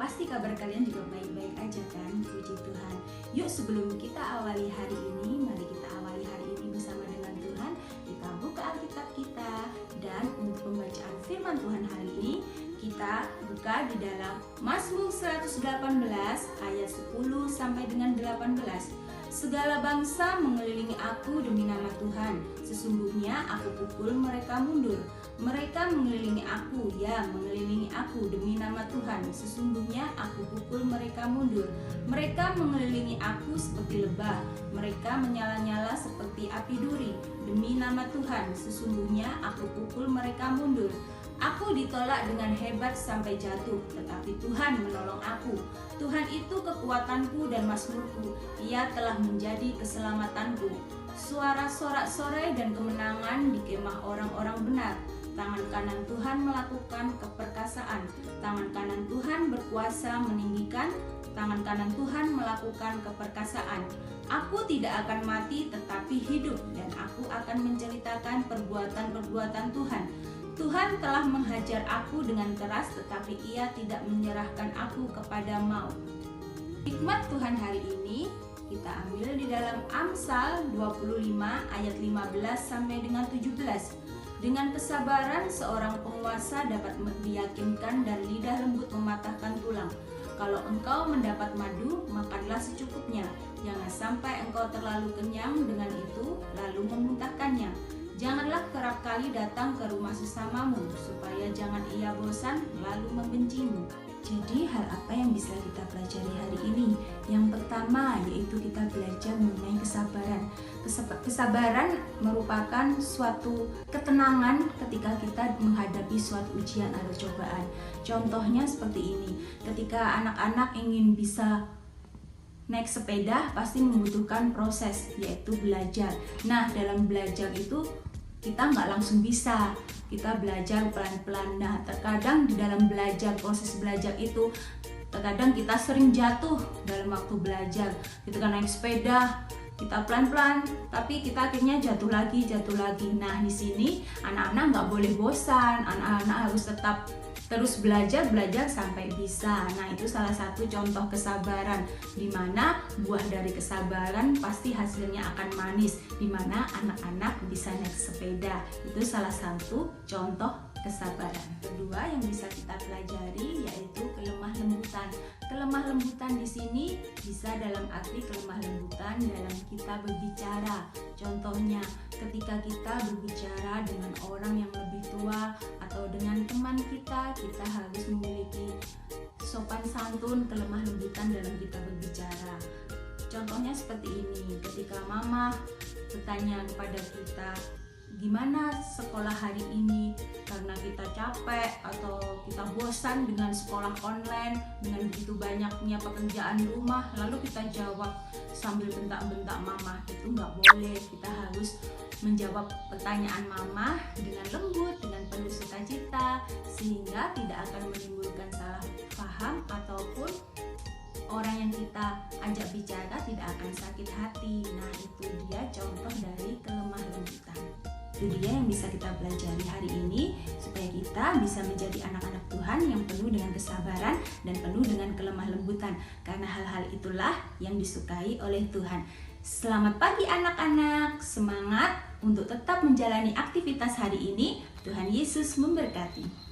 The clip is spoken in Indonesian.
pasti kabar kalian juga baik-baik aja kan, puji Tuhan. Yuk sebelum kita awali hari ini, mari kita awali hari ini bersama dengan Tuhan. Kita buka Alkitab kita, dan untuk pembacaan firman Tuhan hari ini, kita buka di dalam Mazmur 118 ayat 10 sampai dengan 18. Segala bangsa mengelilingi aku demi nama Tuhan. Sesungguhnya aku pukul mereka mundur. Mereka mengelilingi aku, ya mengelilingi aku demi nama Tuhan. Sesungguhnya aku pukul mereka mundur. Mereka mengelilingi aku seperti lebah. Mereka menyala-nyala seperti api duri. Demi nama Tuhan, sesungguhnya aku pukul mereka mundur. Aku ditolak dengan hebat sampai jatuh, tetapi Tuhan menolong aku. Tuhan itu kekuatanku dan mazmurku. Ia telah menjadi keselamatanku. Suara sorak-sorai dan kemenangan di kemah orang-orang benar. Tangan kanan Tuhan melakukan keperkasaan. Tangan kanan Tuhan berkuasa meninggikan. Tangan kanan Tuhan melakukan keperkasaan. Aku tidak akan mati tetapi hidup, dan aku akan menceritakan perbuatan-perbuatan Tuhan. Tuhan telah menghajar aku dengan keras, tetapi Ia tidak menyerahkan aku kepada maut. Hikmat Tuhan hari ini kita ambil di dalam Amsal 25 ayat 15 sampai dengan 17. Dengan kesabaran seorang penguasa dapat diyakinkan, dan lidah lembut mematahkan tulang. Kalau engkau mendapat madu, makanlah secukupnya. Jangan sampai engkau terlalu kenyang dengan itu, lalu memuntahkannya. Janganlah kerap kali datang ke rumah sesamamu, supaya jangan ia bosan lalu membencimu. Jadi hal apa yang bisa kita pelajari hari ini? Yang pertama yaitu kita belajar mengenai kesabaran. Kesabaran merupakan suatu ketenangan ketika kita menghadapi suatu ujian atau cobaan. Contohnya seperti ini, ketika anak-anak ingin bisa naik sepeda pasti membutuhkan proses, yaitu belajar. Nah, dalam belajar itu kita nggak langsung bisa, kita belajar pelan-pelan. Nah, terkadang di dalam belajar, proses belajar itu terkadang kita sering jatuh dalam waktu belajar. Kita kan naik sepeda, kita pelan-pelan, tapi kita akhirnya jatuh lagi. Nah, di sini anak-anak nggak boleh bosan, anak-anak harus tetap terus belajar sampai bisa. Nah, itu salah satu contoh kesabaran, di mana buah dari kesabaran pasti hasilnya akan manis, di mana anak-anak bisa naik sepeda. Itu salah satu contoh kesabaran. Kedua yang bisa kita pelajari yaitu kelemah lembutan. Kelemah lembutan di sini bisa dalam arti kelemah lembutan dalam kita berbicara. Contohnya, ketika kita berbicara dengan orang yang lebih tua atau dengan teman kita harus memiliki sopan santun, kelemah lembutan dalam kita berbicara. Contohnya seperti ini, ketika mama bertanya kepada kita, gimana sekolah hari ini, karena kita capek atau kita bosan dengan sekolah online, dengan begitu banyaknya pekerjaan rumah, lalu kita jawab sambil bentak-bentak mama. Itu nggak boleh. Kita harus menjawab pertanyaan mama dengan lembut, dengan penuh sukacita, sehingga tidak akan menimbulkan salah paham ataupun orang yang kita ajak bicara tidak akan sakit hati. Nah, itu dia contoh dari kelemah lembutan. Itu dia yang bisa kita pelajari hari ini, supaya kita bisa menjadi anak-anak Tuhan yang penuh dengan kesabaran dan penuh dengan kelemah lembutan, karena hal-hal itulah yang disukai oleh Tuhan. Selamat pagi anak-anak, semangat untuk tetap menjalani aktivitas hari ini. Tuhan Yesus memberkati.